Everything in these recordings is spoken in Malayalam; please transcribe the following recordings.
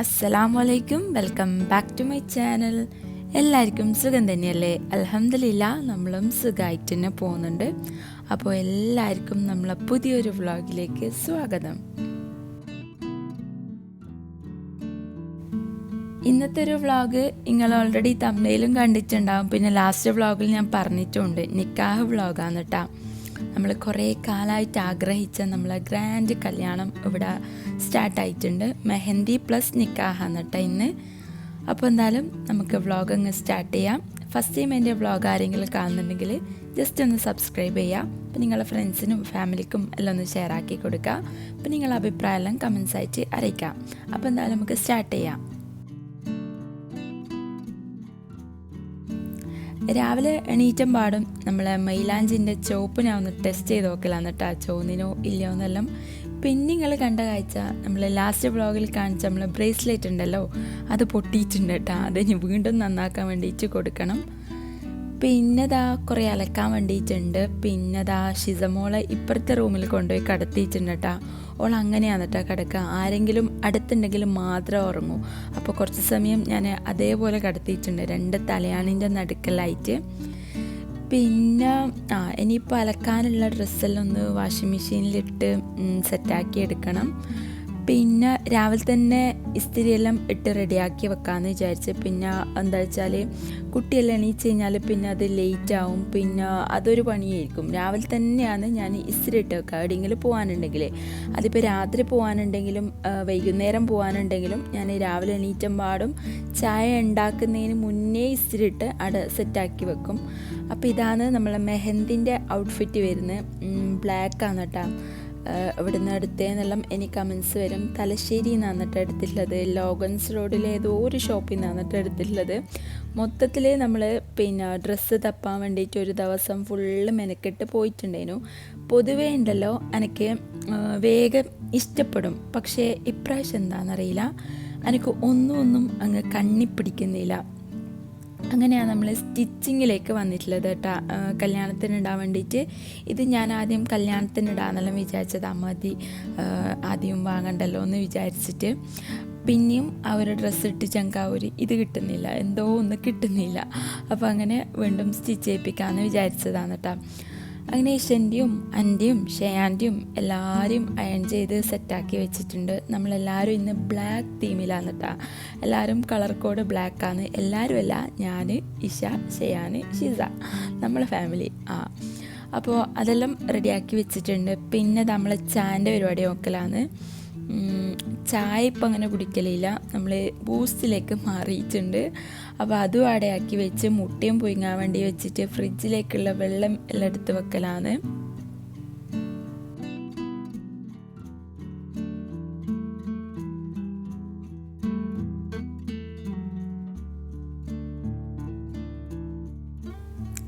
അസ്സലാമലൈക്കും, welcome back to my channel. എല്ലാവർക്കും സുഖം തന്നെയല്ലേ? അൽഹംദുലില്ലാ, നമ്മളും സുഖമായിട്ട് തന്നെ പോകുന്നുണ്ട്. അപ്പോൾ എല്ലാവർക്കും നമ്മളെ പുതിയൊരു വ്ളോഗിലേക്ക് സ്വാഗതം. ഇന്നത്തെ ഒരു വ്ളോഗ് നിങ്ങൾ ഓൾറെഡി തംബ്നെയിലും കണ്ടിട്ടുണ്ടാവും. പിന്നെ ലാസ്റ്റ് വ്ളോഗിൽ ഞാൻ പറഞ്ഞിട്ടുണ്ട്, നിക്കാഹ് വ്ളോഗാണ് കേട്ടോ. നമ്മൾ കുറേ കാലമായിട്ട് ആഗ്രഹിച്ച നമ്മളെ ഗ്രാൻഡ് കല്യാണം ഇവിടെ സ്റ്റാർട്ടായിട്ടുണ്ട്. മെഹന്തി പ്ലസ് നിക്കാഹാണ് കേട്ടോ ഇന്ന്. അപ്പോൾ എന്തായാലും നമുക്ക് വ്ളോഗ് അങ്ങ് സ്റ്റാർട്ട് ചെയ്യാം. ഫസ്റ്റ് ടൈം എൻ്റെ വ്ളോഗ് ആരെങ്കിലും കാണുന്നുണ്ടെങ്കിൽ ജസ്റ്റ് ഒന്ന് സബ്സ്ക്രൈബ് ചെയ്യുക. അപ്പോൾ നിങ്ങളുടെ ഫ്രണ്ട്സിനും ഫാമിലിക്കും എല്ലാം ഒന്ന് ഷെയർ ആക്കി കൊടുക്കുക. അപ്പോൾ നിങ്ങളുടെ അഭിപ്രായം എല്ലാം കമൻസ് ആയിട്ട് അറിയിക്കാം. അപ്പോൾ എന്തായാലും നമുക്ക് സ്റ്റാർട്ട് ചെയ്യാം. രാവിലെ എണീറ്റം പാടും നമ്മൾ മൈലാഞ്ചിൻ്റെ ചോപ്പ് ഞാൻ ഒന്ന് ടെസ്റ്റ് ചെയ്ത് നോക്കലാണ് കേട്ടോ, ചോന്നിനോ ഇല്ലയോ എന്നെല്ലാം. പിന്നെ നിങ്ങൾ കണ്ട കാഴ്ച, നമ്മൾ ലാസ്റ്റ് വ്ളോഗിൽ കാണിച്ച നമ്മൾ ബ്രേസ്ലെറ്റ് ഉണ്ടല്ലോ, അത് പൊട്ടിയിട്ടുണ്ട് കേട്ടോ. അതിന് വീണ്ടും നന്നാക്കാൻ വേണ്ടിയിട്ട് കൊടുക്കണം. പിന്നെ ദാ കുറേ അലക്കാൻ വേണ്ടിയിട്ടുണ്ട്. പിന്നെ ദാ ഷിസമോളെ ഇപ്പുറത്തെ റൂമിൽ കൊണ്ടുപോയി കിടത്തിയിട്ടുണ്ട് കേട്ടോ. ഓൾ അങ്ങനെയാണ് കേട്ടോ കിടക്കുക. ആരെങ്കിലും അടുത്തുണ്ടെങ്കിൽ മാത്രമേ ഉറങ്ങൂ. അപ്പോൾ കുറച്ച് സമയം ഞാൻ അതേപോലെ കിടത്തിയിട്ടുണ്ട്, 2 തലയാണിൻ്റെ നടുക്കലായിട്ട്. പിന്നെ ഇനിയിപ്പോൾ അലക്കാനുള്ള ഡ്രസ്സെല്ലാം ഒന്ന് വാഷിംഗ് മെഷീനിലിട്ട് സെറ്റാക്കി എടുക്കണം. പിന്നെ രാവിലെ തന്നെ ഇസ്തിരിയെല്ലാം ഇട്ട് റെഡിയാക്കി വെക്കാമെന്ന് വിചാരിച്ച്. പിന്നെ എന്താ വെച്ചാൽ കുട്ടിയെല്ലാം എണീച്ച് കഴിഞ്ഞാൽ പിന്നെ അത് ലേറ്റ് ആവും. പിന്നെ അതൊരു പണിയായിരിക്കും. രാവിലെ തന്നെയാണ് ഞാൻ ഇസ്തിരി ഇട്ട് വെക്കുക. എവിടെയെങ്കിലും പോകാനുണ്ടെങ്കിൽ, അതിപ്പോൾ രാത്രി പോകാനുണ്ടെങ്കിലും വൈകുന്നേരം പോകാനുണ്ടെങ്കിലും ഞാൻ രാവിലെ എണീറ്റം പാടും ചായ ഉണ്ടാക്കുന്നതിന് മുന്നേ ഇസ്തിരി ഇട്ട് അവിടെ സെറ്റാക്കി വെക്കും. അപ്പോൾ ഇതാണ് നമ്മളെ മെഹന്തിൻ്റെ ഔട്ട്ഫിറ്റ് വരുന്നത്. ബ്ലാക്കാണ് കേട്ടോ. ഇവിടുന്ന് എടുത്തതെന്നെല്ലാം എനിക്ക് കമൻസ് വരും. തലശ്ശേരിയിൽ നിന്നാണ് കേട്ടോ എടുത്തിട്ടുള്ളത്. ലോഗൻസ് റോഡിലെ ഏതോ ഒരു ഷോപ്പിൽ നിന്നാണ് കേട്ടോ എടുത്തിട്ടുള്ളത്. മൊത്തത്തിൽ നമ്മൾ പിന്നെ ഡ്രസ്സ് തപ്പാൻ വേണ്ടിയിട്ട് ഒരു ദിവസം ഫുള്ള് മെനക്കെട്ട് പോയിട്ടുണ്ടായിരുന്നു. പൊതുവേ ഉണ്ടല്ലോ എനിക്ക് വേഗം ഇഷ്ടപ്പെടും. പക്ഷേ ഇപ്രാവശ്യം എന്താണെന്നറിയില്ല, എനിക്ക് ഒന്നും അങ്ങ് കണ്ണിപ്പിടിക്കുന്നില്ല. അങ്ങനെയാണ് നമ്മൾ സ്റ്റിച്ചിങ്ങിലേക്ക് വന്നിട്ടുള്ളത് കേട്ടോ, കല്യാണത്തിനിടാൻ വേണ്ടിയിട്ട്. ഇത് ഞാൻ ആദ്യം കല്യാണത്തിനിടാന്നെല്ലാം വിചാരിച്ചത്, മതി ആദ്യം വാങ്ങണ്ടല്ലോ എന്ന് വിചാരിച്ചിട്ട്. പിന്നെയും ആ ഒരു ഡ്രസ്സ് ഇട്ട് ചങ്കാവൂരി ഇത് കിട്ടുന്നില്ല, എന്തോ ഒന്ന് കിട്ടുന്നില്ല. അപ്പോൾ അങ്ങനെ വീണ്ടും സ്റ്റിച്ച് ചെയ്യിപ്പിക്കാമെന്ന് വിചാരിച്ചതാണ് കേട്ടോ. അങ്ങനെ ഇഷൻ്റെയും അൻ്റെയും ഷെയാൻ്റെയും എല്ലാവരും അയൺ ചെയ്ത് സെറ്റാക്കി വെച്ചിട്ടുണ്ട്. നമ്മളെല്ലാവരും ഇന്ന് ബ്ലാക്ക് തീമിലാണ് കേട്ടോ. എല്ലാവരും കളർ കോഡ് ബ്ലാക്കാണ്. എല്ലാവരും അല്ല, ഞാൻ, ഇഷ, ഷെയാൻ, ഷിസ, നമ്മളെ ഫാമിലി. അപ്പോൾ അതെല്ലാം റെഡിയാക്കി വെച്ചിട്ടുണ്ട്. പിന്നെ നമ്മളെ ചായൻ്റെ പരിപാടി നോക്കലാണ്. ചായ ഇപ്പം അങ്ങനെ കുടിക്കലില്ല, നമ്മൾ ബൂസ്റ്റിലേക്ക് മാറിയിട്ടുണ്ട്. അപ്പോൾ അതും അടയാക്കി വെച്ച് മുട്ടയും പുഴുങ്ങാൻ വേണ്ടി വെച്ചിട്ട് ഫ്രിഡ്ജിലേക്കുള്ള വെള്ളം എല്ലാം എടുത്ത് വെക്കലാണ്.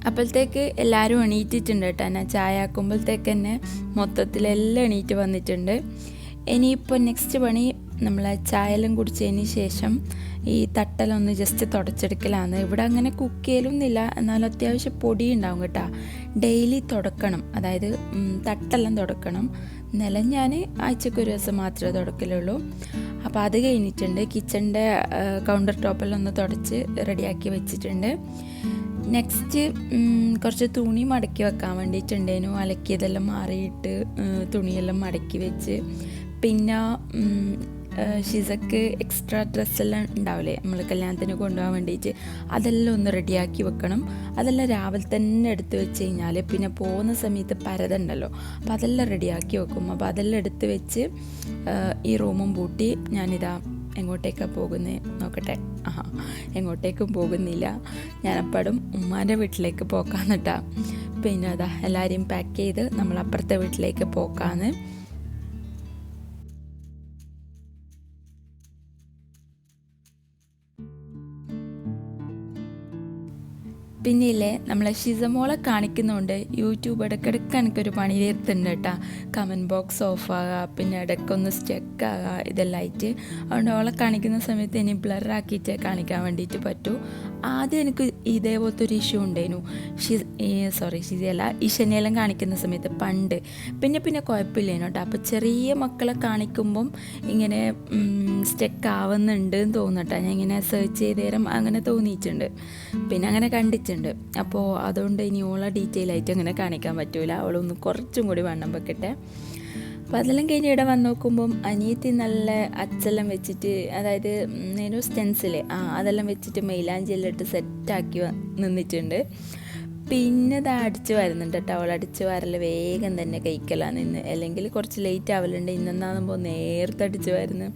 അപ്പോഴത്തേക്ക് എല്ലാവരും എണീറ്റിട്ടുണ്ട് കേട്ടോ. ഞാൻ ചായ ആക്കുമ്പോഴത്തേക്ക് തന്നെ മൊത്തത്തിലെല്ലാം എണീറ്റ് വന്നിട്ടുണ്ട്. ഇനിയിപ്പോൾ നെക്സ്റ്റ് പണി നമ്മൾ ചായയെല്ലാം കുടിച്ചതിന് ശേഷം ഈ തട്ടെല്ലാം ജസ്റ്റ് തുടച്ചെടുക്കലാണ്. ഇവിടെ അങ്ങനെ കുക്ക് ചെയ്യലൊന്നുമില്ല, എന്നാലും അത്യാവശ്യം പൊടി ഉണ്ടാവും കേട്ടോ. ഡെയിലി തുടക്കണം, അതായത് തട്ടെല്ലാം തുടക്കണം. നിലം ഞാൻ ആഴ്ചക്ക് ഒരു ദിവസം മാത്രമേ തുടക്കലുള്ളൂ. അപ്പോൾ അത് കഴിഞ്ഞിട്ടുണ്ട്. കിച്ചണിൻ്റെ കൗണ്ടർ ടോപ്പെല്ലാം ഒന്ന് തുടച്ച് റെഡിയാക്കി വെച്ചിട്ടുണ്ട്. നെക്സ്റ്റ് കുറച്ച് തുണി മടക്കി വെക്കാൻ വേണ്ടിയിട്ടുണ്ടേനു. അലക്കിയതെല്ലാം മാറിയിട്ട് തുണിയെല്ലാം മടക്കി വെച്ച്. പിന്നെ ഷിസക്ക് എക്സ്ട്രാ ഡ്രസ്സെല്ലാം ഉണ്ടാവില്ലേ നമ്മൾ കല്യാണത്തിന് കൊണ്ടുപോകാൻ വേണ്ടിയിട്ട്, അതെല്ലാം ഒന്ന് റെഡിയാക്കി വെക്കണം. അതെല്ലാം രാവിലെ തന്നെ എടുത്ത് വെച്ച് കഴിഞ്ഞാൽ പിന്നെ പോകുന്ന സമയത്ത് പരതുണ്ടല്ലോ, അപ്പോൾ അതെല്ലാം റെഡിയാക്കി വെക്കും. അപ്പോൾ അതെല്ലാം എടുത്ത് വെച്ച് ഈ റൂമും പൂട്ടി ഞാനിതാ എങ്ങോട്ടേക്കാണ് പോകുന്നത് നോക്കട്ടെ. എങ്ങോട്ടേക്കും പോകുന്നില്ല, ഞാനപ്പോഴും ഉമ്മാൻ്റെ വീട്ടിലേക്ക് പോക്കാന്ന് കേട്ടോ. പിന്നെ അതാ എല്ലാവരെയും പാക്ക് ചെയ്ത് നമ്മൾ അപ്പുറത്തെ വീട്ടിലേക്ക് പോക്കാന്ന്. പിന്നെ ഇല്ലേ നമ്മളെ ഷിസമോളെ കാണിക്കുന്നതുകൊണ്ട് യൂട്യൂബ് ഇടയ്ക്കിടയ്ക്ക് എനിക്കൊരു പണി വരുത്തുന്നുണ്ട് കേട്ടോ. കമൻറ്റ് ബോക്സ് ഓഫ് ആകുക, പിന്നെ ഇടയ്ക്കൊന്ന് സ്റ്റക്ക് ആകുക, ഇതെല്ലാം ആയിട്ട്. അതുകൊണ്ട് അവളെ കാണിക്കുന്ന സമയത്ത് ഇനി ബ്ലറാക്കിയിട്ട് കാണിക്കാൻ വേണ്ടിയിട്ട് പറ്റൂ. ആദ്യം എനിക്ക് ഇതേപോലത്തെ ഒരു ഇഷ്യൂ ഉണ്ടായിരുന്നു. ഷിസയല്ല, ഇഷനെല്ലാം കാണിക്കുന്ന സമയത്ത് പണ്ട്. പിന്നെ കുഴപ്പമില്ലേനു കേട്ടോ. അപ്പോൾ ചെറിയ മക്കളെ കാണിക്കുമ്പം ഇങ്ങനെ സ്റ്റക്ക് ആവുന്നുണ്ട് എന്ന് തോന്നട്ടെ. ഞാൻ ഇങ്ങനെ സെർച്ച് ചെയ്ത് നേരം അങ്ങനെ തോന്നിയിട്ടുണ്ട്, പിന്നെ അങ്ങനെ കണ്ടിട്ടുണ്ട്. അപ്പോൾ അതുകൊണ്ട് ഇനി ഓളെ ഡീറ്റെയിൽ ആയിട്ട് അങ്ങനെ കാണിക്കാൻ പറ്റൂല. അവളൊന്ന് കുറച്ചും കൂടി വണ്ണം വെക്കട്ടെ. അപ്പോൾ അതെല്ലാം കഴിഞ്ഞ് ഇവിടെ വന്ന് നോക്കുമ്പം അനിയത്തി നല്ല അച്ചെല്ലാം വെച്ചിട്ട്, അതായത് സ്റ്റെൻസിൽ അതെല്ലാം വെച്ചിട്ട് മൈലാഞ്ചിയെല്ലാം ഇട്ട് സെറ്റാക്കി നിന്നിട്ടുണ്ട്. പിന്നെ ഇത് അടിച്ച് വരുന്നുണ്ട് കേട്ടോ. അവൾ അടിച്ച് വരൽ വേഗം തന്നെ കഴിക്കലാണ് ഇന്ന്, അല്ലെങ്കിൽ കുറച്ച് ലേറ്റ് ആവലുണ്ട്. ഇന്നെന്നാകുമ്പോൾ നേരത്തെ അടിച്ച് വരുന്നു.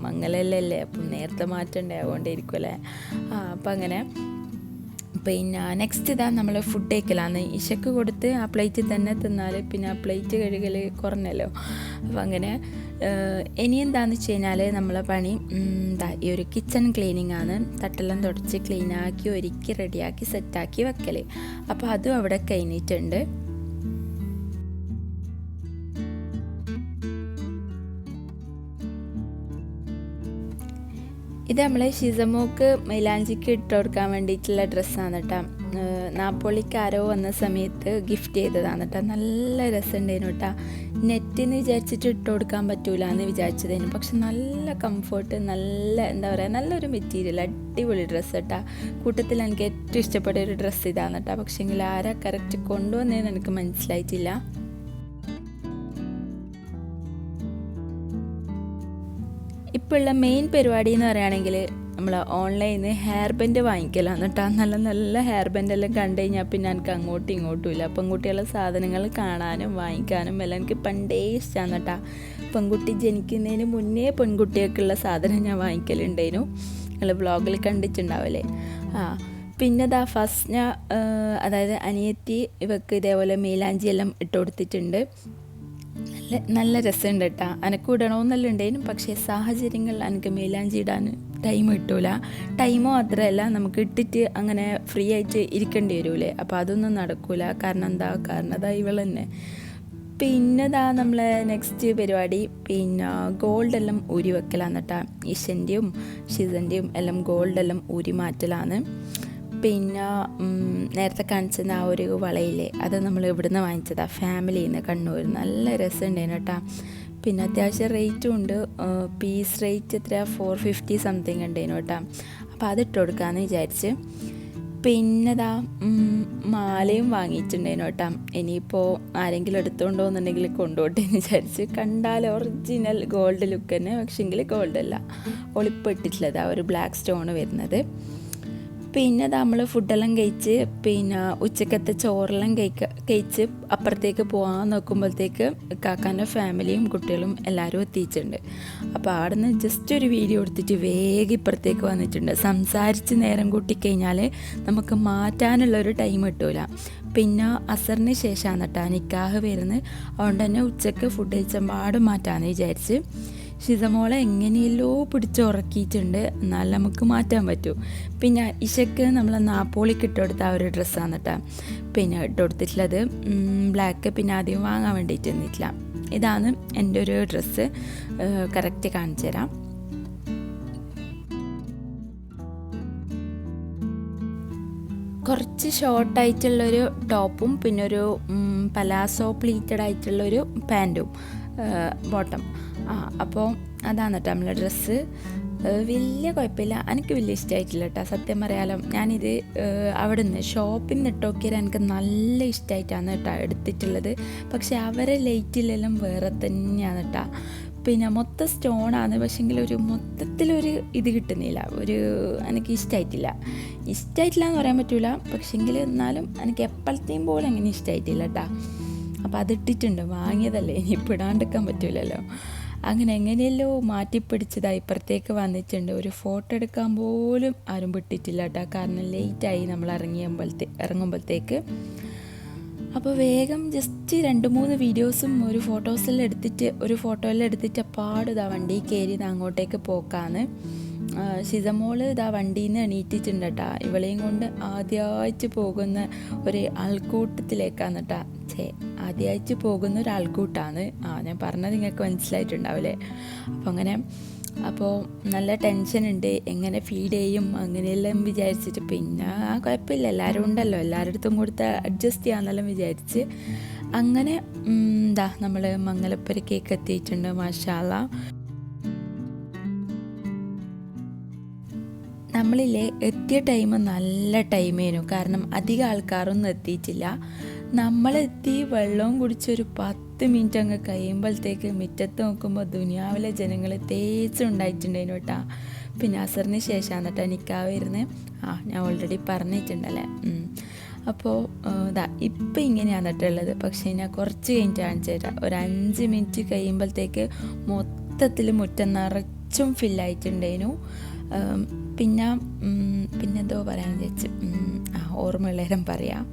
മംഗലല്ലേ, അപ്പം നേരത്തെ മാറ്റണ്ടേ, അതുകൊണ്ടിരിക്കുമല്ലേ. അപ്പം അങ്ങനെ പിന്നെ നെക്സ്റ്റ് ഇതാ നമ്മൾ ഫുഡ് കഴിക്കലാണ്. ഇശക്ക് കൊടുത്ത് ആ പ്ലേറ്റിൽ തന്നെ തിന്നാൽ പിന്നെ ആ പ്ലേറ്റ് കഴുകൽ കുറഞ്ഞല്ലോ. അപ്പം അങ്ങനെ ഇനി എന്താണെന്ന് വെച്ച് കഴിഞ്ഞാൽ നമ്മളെ പണി ഈ ഒരു കിച്ചൺ ക്ലീനിങ് ആണ്. തട്ടെല്ലാം തുടച്ച് ക്ലീനാക്കി ഒരുക്കി റെഡിയാക്കി സെറ്റാക്കി വെക്കൽ. അപ്പോൾ അതും അവിടെ കഴിഞ്ഞിട്ടുണ്ട്. ഇത് നമ്മളെ ഷിസമോക്ക് മൈലാഞ്ചിക്ക് ഇട്ട് കൊടുക്കാൻ വേണ്ടിയിട്ടുള്ള ഡ്രസ്സാണ് കേട്ടോ. നാപ്പോളിക്കാരോ വന്ന സമയത്ത് ഗിഫ്റ്റ് ചെയ്തതാണ് കേട്ടോ. നല്ല രസമുണ്ടായിരുന്നു കേട്ടോ. നെറ്റിന്ന് വിചാരിച്ചിട്ട് ഇട്ട് കൊടുക്കാൻ പറ്റൂല എന്ന് വിചാരിച്ചതായിരുന്നു, പക്ഷെ നല്ല കംഫർട്ട്, നല്ല എന്താ പറയുക, നല്ലൊരു മെറ്റീരിയൽ, അടിപൊളി ഡ്രസ്സ് കേട്ടോ. കൂട്ടത്തിൽ എനിക്ക് ഏറ്റവും ഇഷ്ടപ്പെട്ട ഒരു ഡ്രസ്സ് ഇതാണ് കേട്ടോ. പക്ഷേങ്കിൽ ആരാ കറക്റ്റ് കൊണ്ടുവന്നതെന്ന് എനിക്ക് മനസ്സിലായിട്ടില്ല. ഇപ്പോൾ ഉള്ള മെയിൻ പരിപാടി എന്ന് പറയുകയാണെങ്കിൽ നമ്മൾ ഓൺലൈനിൽ നിന്ന് ഹെയർ ബാൻഡ് വാങ്ങിക്കലാണ് കേട്ടോ. നല്ല നല്ല ഹെയർ ബാൻഡെല്ലാം കണ്ടു കഴിഞ്ഞാൽ പിന്നെ എനിക്ക് അങ്ങോട്ടും ഇങ്ങോട്ടും ഇല്ല. പെൺകുട്ടികളുടെ സാധനങ്ങൾ കാണാനും വാങ്ങിക്കാനും എല്ലാം എനിക്ക് പണ്ടേ ഇഷ്ടമാണ് കേട്ടോ. പെൺകുട്ടി ജനിക്കുന്നതിന് മുന്നേ പെൺകുട്ടികൾക്കുള്ള സാധനം ഞാൻ വാങ്ങിക്കലുണ്ടായിരുന്നു. നിങ്ങൾ വ്ളോഗിൽ കണ്ടിട്ടുണ്ടാവില്ലേ. പിന്നെ ഫസ്റ്റ് അതായത് അനിയത്തി ഇവക്ക് ഇതേപോലെ മൈലാഞ്ചി എല്ലാം ഇട്ട് കൊടുത്തിട്ടുണ്ട്. നല്ല രസമുണ്ട് കേട്ടോ. എനിക്ക് ഇടണമെന്നെല്ലാം ഉണ്ടായിരുന്നു, പക്ഷേ സാഹചര്യങ്ങൾ എനിക്ക് മൈലാഞ്ചി ഇടാൻ ടൈം കിട്ടൂല. ടൈമോ അത്രയല്ല, നമുക്ക് ഇട്ടിട്ട് അങ്ങനെ ഫ്രീ ആയിട്ട് ഇരിക്കേണ്ടി വരൂലേ. അപ്പോൾ അതൊന്നും നടക്കൂല. കാരണം അതാ ഇവൾ തന്നെ. പിന്നെ നമ്മളെ നെക്സ്റ്റ് പരിപാടി പിന്നെ ഗോൾഡെല്ലാം ഊരി വെക്കലാണ് കേട്ടോ. ഇഷൻ്റെയും ഷിസൻ്റെയും എല്ലാം ഗോൾഡെല്ലാം ഊരി മാറ്റലാണ്. പിന്നെ നേരത്തെ കാണിച്ചത് ആ ഒരു വളയില്ലേ, അത് നമ്മൾ ഇവിടുന്ന് വാങ്ങിച്ചതാണ്, ഫാമിലിയിൽ നിന്ന്, കണ്ണൂർ. നല്ല രസമുണ്ടായിരുന്നു കേട്ടോ. പിന്നെ അത്യാവശ്യം റേറ്റും ഉണ്ട്. പീസ് റേറ്റ് എത്ര 450 സംതിങ് ഉണ്ടായിരുന്നു കേട്ടോ. അപ്പോൾ അതിട്ട് കൊടുക്കാമെന്ന് വിചാരിച്ച്. പിന്നെ മാലയും വാങ്ങിയിട്ടുണ്ടായിരുന്നു കേട്ടോ. ഇനിയിപ്പോൾ ആരെങ്കിലും എടുത്തുകൊണ്ട് പോകുന്നുണ്ടെങ്കിൽ കൊണ്ടുപോട്ടെ എന്ന് വിചാരിച്ച്. കണ്ടാൽ ഒറിജിനൽ ഗോൾഡ് ലുക്ക് തന്നെ, പക്ഷേങ്കിൽ ഗോൾഡല്ല, ഒളിപ്പിട്ടിട്ടുള്ളത് ആ ഒരു ബ്ലാക്ക് സ്റ്റോൺ വരുന്നത്. പിന്നെ നമ്മൾ ഫുഡെല്ലാം കഴിച്ച് പിന്നെ ഉച്ചക്കത്തെ ചോറെല്ലാം കഴിച്ച് അപ്പുറത്തേക്ക് പോകാൻ നോക്കുമ്പോഴത്തേക്ക് കാക്കാൻ്റെ ഫാമിലിയും കുട്ടികളും എല്ലാവരും എത്തിയിട്ടുണ്ട്. അപ്പോൾ അവിടെ നിന്ന് ജസ്റ്റ് ഒരു വീഡിയോ എടുത്തിട്ട് വേഗം ഇപ്പുറത്തേക്ക് വന്നിട്ടുണ്ട്. സംസാരിച്ച് നേരം കൂട്ടിക്കഴിഞ്ഞാൽ നമുക്ക് മാറ്റാനുള്ളൊരു ടൈം കിട്ടൂല. പിന്നെ അസറിന് ശേഷമാണ് കേട്ടോ നിക്കാഹ് വരുന്നത്. അതുകൊണ്ട് തന്നെ ഉച്ചക്ക് ഫുഡ് കഴിച്ചപാട് മാറ്റാമെന്ന് വിചാരിച്ച്. ഷിസമോളെ എങ്ങനെയല്ലോ പിടിച്ചുറക്കിയിട്ടുണ്ട്, എന്നാൽ നമുക്ക് മാറ്റാൻ പറ്റും. പിന്നെ ഇഷക്ക് നമ്മൾ നാപ്പോളിക്ക് ഇട്ട് കൊടുത്ത ആ ഒരു ഡ്രസ്സാണ് കേട്ടോ. പിന്നെ ഇട്ട് കൊടുത്തിട്ടുള്ളത് ബ്ലാക്ക്. പിന്നെ ആദ്യം വാങ്ങാൻ വേണ്ടിയിട്ട് നിന്നിട്ടില്ല. ഇതാണ് എൻ്റെ ഒരു ഡ്രസ്സ്. കറക്റ്റ് കാണിച്ചു തരാം. കുറച്ച് ഷോർട്ടായിട്ടുള്ളൊരു ടോപ്പും പിന്നെ ഒരു പലാസോ പ്ലീറ്റഡ് ആയിട്ടുള്ളൊരു പാൻറ്റും ബോട്ടം. അപ്പോൾ അതാണ് കേട്ടോ നമ്മളെ ഡ്രസ്സ്. വലിയ കുഴപ്പമില്ല, എനിക്ക് വലിയ ഇഷ്ടമായിട്ടില്ല കേട്ടോ. സത്യം പറയാലോ, ഞാനിത് അവിടെ നിന്ന് ഷോപ്പിൽ നിന്ന് ഇട്ടോക്കിയാൽ എനിക്ക് നല്ല ഇഷ്ടമായിട്ടാണ് കേട്ടോ എടുത്തിട്ടുള്ളത്. പക്ഷേ അവരെ ലൈറ്റിലെല്ലാം വേറെ തന്നെയാണ് കേട്ടോ. പിന്നെ മൊത്തം സ്റ്റോണാണ്, പക്ഷേങ്കിൽ ഒരു മൊത്തത്തിലൊരു ഇത് കിട്ടുന്നില്ല. എനിക്ക് ഇഷ്ടമായിട്ടില്ല എന്ന് പറയാൻ പറ്റില്ല. പക്ഷേങ്കിൽ എന്നാലും എനിക്ക് എപ്പോഴത്തെയും പോലെ അങ്ങനെ ഇഷ്ടമായിട്ടില്ല കേട്ടോ. അപ്പോൾ അതിട്ടിട്ടുണ്ട്, വാങ്ങിയതല്ലേ, ഇനിയിപ്പോൾ ഇടാണ്ടിരിക്കാൻ പറ്റില്ലല്ലോ. അങ്ങനെ എങ്ങനെയല്ലോ മാറ്റിപ്പിടിച്ചതായി ഇപ്പുറത്തേക്ക് വന്നിട്ടുണ്ട്. ഒരു ഫോട്ടോ എടുക്കാൻ പോലും ആരും വിട്ടിട്ടില്ല കേട്ടോ. കാരണം ലേറ്റായി നമ്മൾ ഇറങ്ങുമ്പോഴത്തേക്ക്. അപ്പോൾ വേഗം ജസ്റ്റ് 2-3 വീഡിയോസും ഒരു ഫോട്ടോയെല്ലാം എടുത്തിട്ട് പാടുതാ വണ്ടി കയറി അങ്ങോട്ടേക്ക് പോക്കാന്ന്. ഷിസമോള് ഇതാ വണ്ടിയിൽ നിന്ന് എണീറ്റിട്ടുണ്ട് കേട്ടോ. ഇവളെയും കൊണ്ട് ആദ്യമായിട്ട് പോകുന്ന ഒരു ആൾക്കൂട്ടത്തിലേക്കാണ് കേട്ടോ. ആദ്യമായിട്ട് പോകുന്ന ഒരു ആൾക്കൂട്ടാണ്. ഞാൻ പറഞ്ഞത് നിങ്ങൾക്ക് മനസ്സിലായിട്ടുണ്ടാവില്ലേ. അപ്പോൾ നല്ല ടെൻഷനുണ്ട്, എങ്ങനെ ഫീഡ് ചെയ്യും അങ്ങനെയെല്ലാം വിചാരിച്ചിട്ട്. പിന്നെ കുഴപ്പമില്ല, എല്ലാവരും ഉണ്ടല്ലോ, എല്ലാവരുടെ അടുത്തും കൊടുത്ത് അഡ്ജസ്റ്റ് ചെയ്യാമെന്നെല്ലാം വിചാരിച്ച് അങ്ങനെ നമ്മൾ മംഗലപ്പുരക്കേക്ക് എത്തിയിട്ടുണ്ട്. മാഷാ അല്ലാഹ്. നമ്മളില്ലേ എത്തിയ ടൈം നല്ല ടൈമേനു, കാരണം അധികം ആൾക്കാരൊന്നും എത്തിയിട്ടില്ല. നമ്മളെത്തി വെള്ളവും കുടിച്ചൊരു 10 മിനിറ്റ് അങ്ങ് കഴിയുമ്പോഴത്തേക്ക് മുറ്റത്ത് നോക്കുമ്പോൾ ദുനിയാവിലെ ജനങ്ങൾ തേച്ചുണ്ടായിട്ടുണ്ടായിരുന്നു കേട്ടോ. പിന്നെ അസറിന് ശേഷമാണ് കേട്ടോ നിക്കാഹ് വരുന്നത്. ഞാൻ ഓൾറെഡി പറഞ്ഞിട്ടുണ്ടല്ലേ. അപ്പോൾ ഇപ്പം ഇങ്ങനെയാണ് കേട്ടുള്ളത്. പക്ഷേ ഞാൻ കുറച്ച് കഴിഞ്ഞിട്ട് കാണിച്ചു തരാം. ഒരു 5 മിനിറ്റ് കഴിയുമ്പോഴത്തേക്ക് മൊത്തത്തിൽ മുറ്റം നിറച്ചും ഫില്ലായിട്ടുണ്ടായിരുന്നു. പിന്നെന്തോ പറയാൻ വിചാരിച്ചു, ഓർമ്മയുള്ളേരം പറയാം.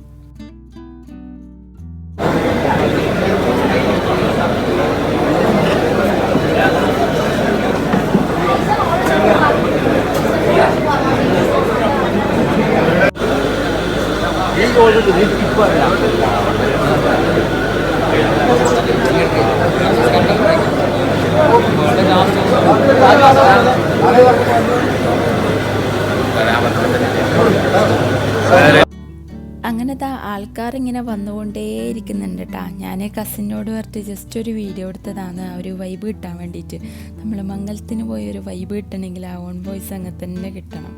അങ്ങനത്തെ ആൾക്കാരിങ്ങനെ വന്നുകൊണ്ടേ ഇരിക്കുന്നുണ്ട് കേട്ടോ. ഞാൻ കസിനോട് പറഞ്ഞിട്ട് ജസ്റ്റ് ഒരു വീഡിയോ എടുത്തതാണ്, ആ ഒരു വൈബ് കിട്ടാൻ വേണ്ടിയിട്ട്. നമ്മൾ മംഗലത്തിന് പോയി ഒരു വൈബ് കിട്ടണമെങ്കിൽ ആ ഓൺ വോയിസ് അങ്ങനെ തന്നെ കിട്ടണം.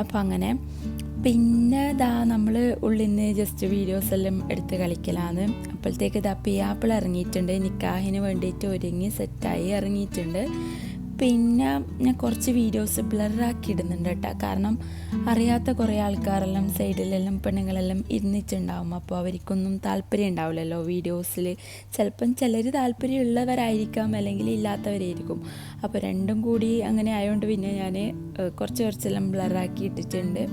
അപ്പോൾ അങ്ങനെ പിന്നെ നമ്മൾ ഉള്ളിൽ നിന്ന് ജസ്റ്റ് വീഡിയോസ് എല്ലാം എടുത്ത് കളിക്കലാണ്. അപ്പോഴത്തേക്ക് പിയാപ്പിൾ ഇറങ്ങിയിട്ടുണ്ട്, നിക്കാഹിന് വേണ്ടിയിട്ട് ഒരുങ്ങി സെറ്റായി ഇറങ്ങിയിട്ടുണ്ട്. പിന്നെ ഞാൻ കുറച്ച് വീഡിയോസ് ബ്ലറാക്കി ഇടുന്നുണ്ട് കേട്ടോ. കാരണം അറിയാത്ത കുറേ ആൾക്കാരെല്ലാം സൈഡിലെല്ലാം പെണ്ണുങ്ങളെല്ലാം ഇരുന്നിട്ടുണ്ടാവും. അപ്പോൾ അവർക്കൊന്നും താല്പര്യം ഉണ്ടാവില്ലല്ലോ വീഡിയോസിൽ. ചിലപ്പം ചിലർ താല്പര്യമുള്ളവരായിരിക്കാം, അല്ലെങ്കിൽ ഇല്ലാത്തവരായിരിക്കും. അപ്പോൾ രണ്ടും കൂടി അങ്ങനെ ആയതുകൊണ്ട് പിന്നെ ഞാൻ കുറച്ചെല്ലാം ബ്ലറാക്കി ഇട്ടിട്ടുണ്ട്.